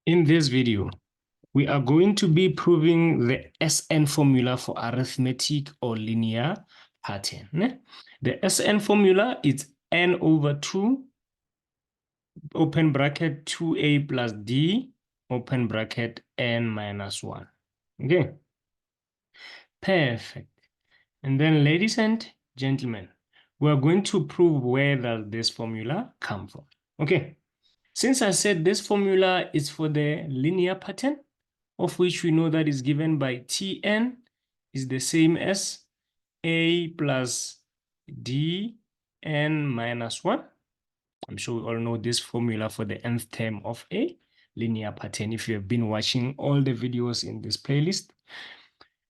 In this video, we are going to be proving the SN formula for arithmetic or linear pattern. The SN formula is n over 2, open bracket 2a plus d, open bracket n minus 1. Okay, perfect. And then, ladies and gentlemen, we are going to prove where does this formula come from. Okay, since I said this formula is for the linear pattern, of which we know that is given by Tn is the same as a plus d n minus 1. I'm sure we all know this formula for the nth term of a linear pattern if you have been watching all the videos in this playlist.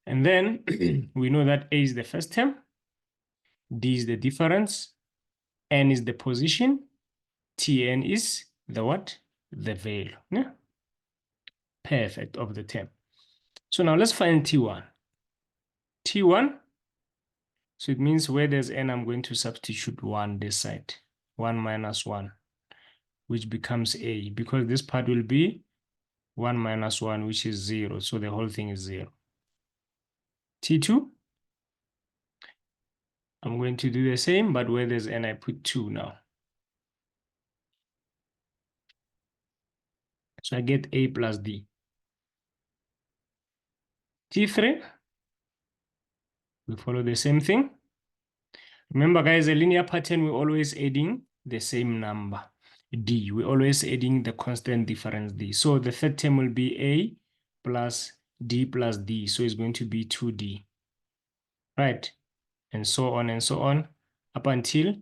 And then we know that a is the first term, d is the difference, n is the position, Tn is the what? The value. Yeah? Perfect, of the term. So now let's find T1. T1, so it means where there's n, I'm going to substitute 1 this side. 1 minus 1, which becomes a, because this part will be 1 minus 1, which is 0. So the whole thing is 0. T2, I'm going to do the same, but where there's n, I put 2 now. So I get a plus d. T3, we follow the same thing. Remember, guys, a linear pattern, we're always adding the same number, d. We're always adding the constant difference, d. So the third term will be a plus d. So it's going to be 2d, right? And so on, up until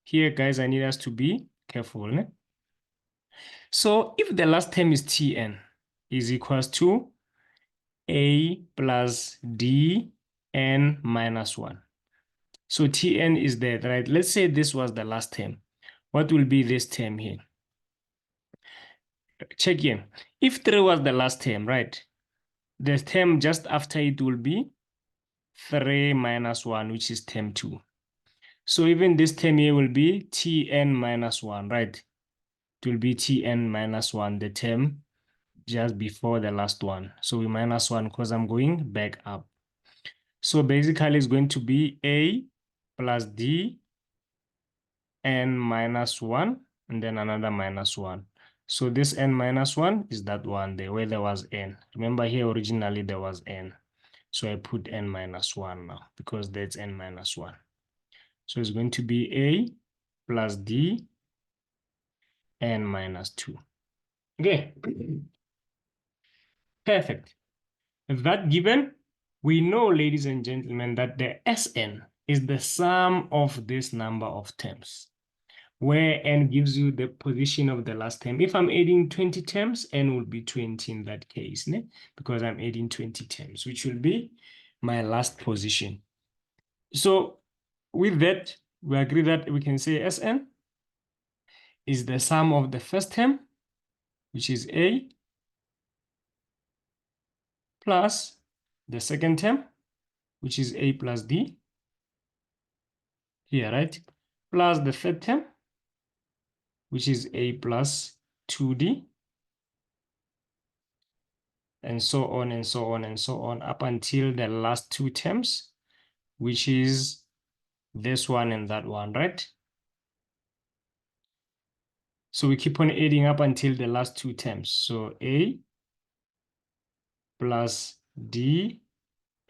here, guys, I need us to be careful. Ne? So if the last term is Tn is equals to a plus d n minus 1. So Tn is there, right? Let's say this was the last term. What will be this term here? Check in. If 3 was the last term, right? The term just after it will be 3 minus 1, which is term 2. So even this term here will be Tn minus 1, right? It will be Tn minus 1, the term just before the last one. So we minus 1 because I'm going back up. So basically it's going to be a plus d n minus 1 and then another minus 1. So this n minus 1 is that one there where there was n. Remember here originally there was n. So I put n minus 1 now because that's n minus 1. So it's going to be a plus d n minus 2. Okay. Perfect. That given, we know, ladies and gentlemen, that the Sn is the sum of this number of terms, where n gives you the position of the last term. If I'm adding 20 terms, n will be 20 in that case, né? Because I'm adding 20 terms, which will be my last position. So with that, we agree that we can say Sn is the sum of the first term, which is a, plus the second term, which is a plus d, here, right? Plus the third term, which is a plus 2d, and so on, up until the last two terms, which is this one and that one, right? So we keep on adding up until the last two terms. So a plus d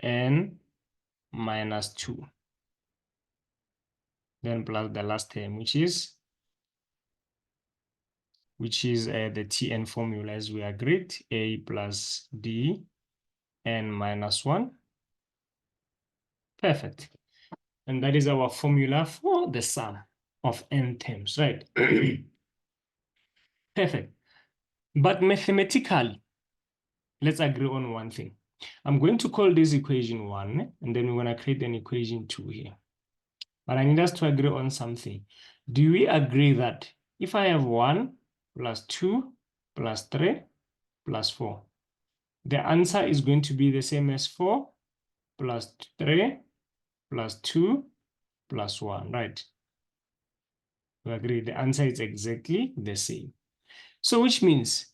n minus 2. Then plus the last term, which is the Tn formula as we agreed, a plus d n minus 1. Perfect. And that is our formula for the sum of n terms, right? Perfect. But mathematically, let's agree on one thing. I'm going to call this equation 1, and then we're going to create an equation 2 here. But I need us to agree on something. Do we agree that if I have 1 plus 2 plus 3 plus 4, the answer is going to be the same as 4 plus 3 plus 2 plus 1, right? We agree the answer is exactly the same. So which means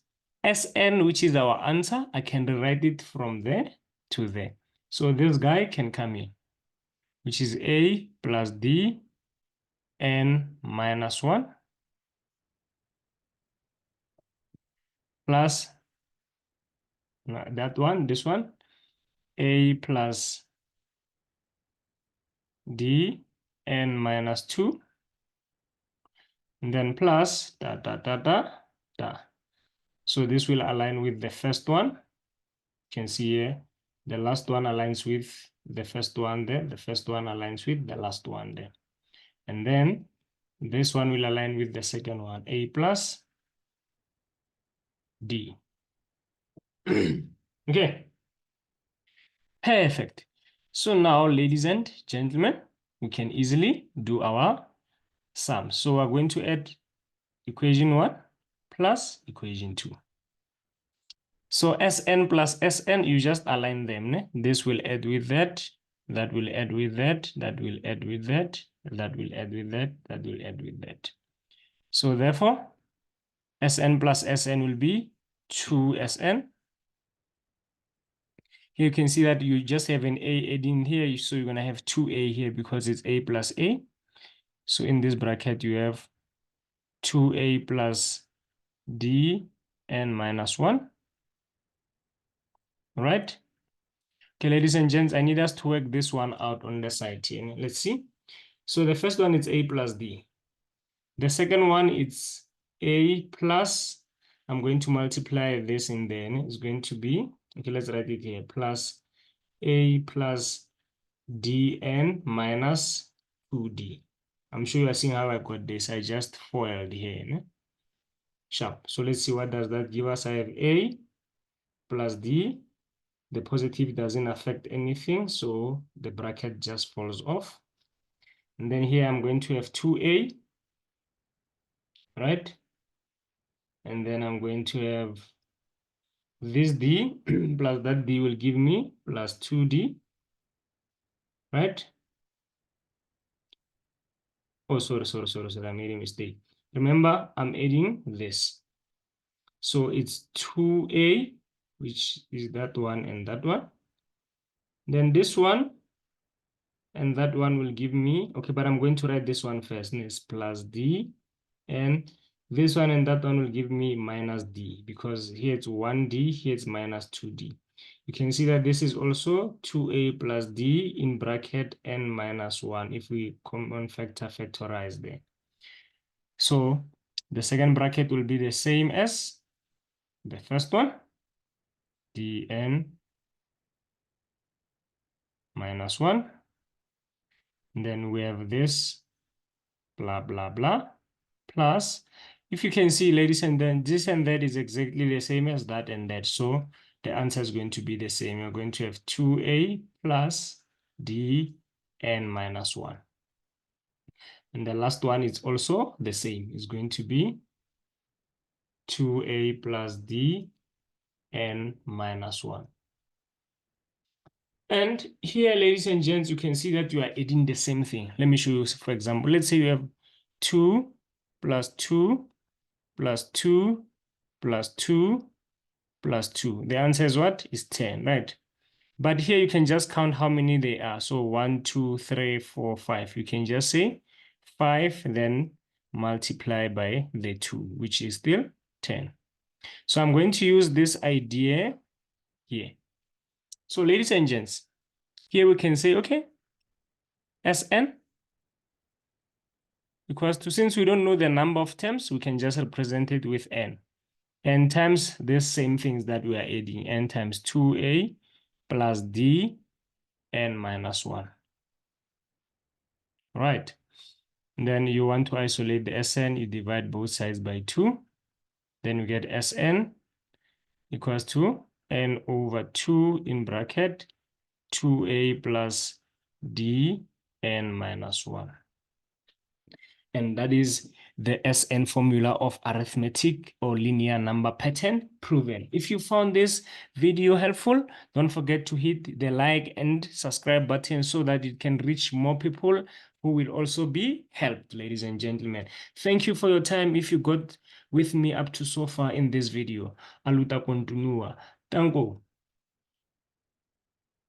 Sn, which is our answer, I can rewrite it from there to there. So this guy can come in, which is a plus d n minus 1 plus that one, this one, a plus d n minus 2, and then plus da da da da da. So this will align with the first one. You can see here, the last one aligns with the first one there. The first one aligns with the last one there. And then this one will align with the second one, a plus d. Okay, perfect. So now, ladies and gentlemen, we can easily do our sum. So we're going to add equation 1 plus equation 2. So Sn plus Sn, you just align them. Ne? This will add with that, that will add with that, that will add with that, that will add with that, that will add with that. So therefore, Sn plus Sn will be 2Sn. Here you can see that you just have an A adding here, so you're going to have 2A here because it's A plus A. So in this bracket, you have 2A plus D n minus 1. Right? Okay, ladies and gents, I need us to work this one out on the side here. Let's see. So the first one is A plus D. The second one is A plus, I'm going to multiply this in there. It's going to be, okay, let's write it here, plus A plus dn minus 2d. I'm sure you are seeing how I got this. I just foiled here. Ne? Sharp. So let's see, what does that give us? I have A plus D. The positive doesn't affect anything, so the bracket just falls off. And then here I'm going to have 2A, right? And then I'm going to have this D plus that D will give me plus 2D, right? Oh, sorry, I made a mistake. Remember, I'm adding this. So it's 2A, which is that one and that one. Then this one and that one will give me, okay, but I'm going to write this one first. It's plus D, and this one and that one will give me minus D, because here it's 1D, here it's minus 2D. You can see that this is also 2A plus D in bracket n minus 1 if we common factor factorize there. So the second bracket will be the same as the first one, dn minus 1. And then we have this blah, blah, blah, plus, if you can see, ladies and then this and that is exactly the same as that and that. So the answer is going to be the same. You're going to have 2A plus D n minus 1. And the last one is also the same. It's going to be 2A plus D n minus 1. And here, ladies and gents, you can see that you are adding the same thing. Let me show you, for example, let's say you have 2 plus 2 plus 2 plus 2 plus 2. The answer is what? Is 10, right? But here you can just count how many they are. So 1, 2, 3, 4, 5. You can just say 5, then multiply by the 2, which is still 10. So I'm going to use this idea here. So ladies and gents, here we can say, okay, Sn equals to, since we don't know the number of terms, we can just represent it with n. N times these same things that we are adding, n times 2A plus D n minus 1. Right. And then you want to isolate the Sn, you divide both sides by 2. Then you get Sn equals to n over 2 in bracket 2A plus D n minus 1. And that is the Sn formula of arithmetic or linear number pattern proven. If you found this video helpful, don't forget to hit the like and subscribe button so that it can reach more people who will also be helped, ladies and gentlemen. Thank you for your time. If you got with me up to so far in this video. Aluta continua. Tango.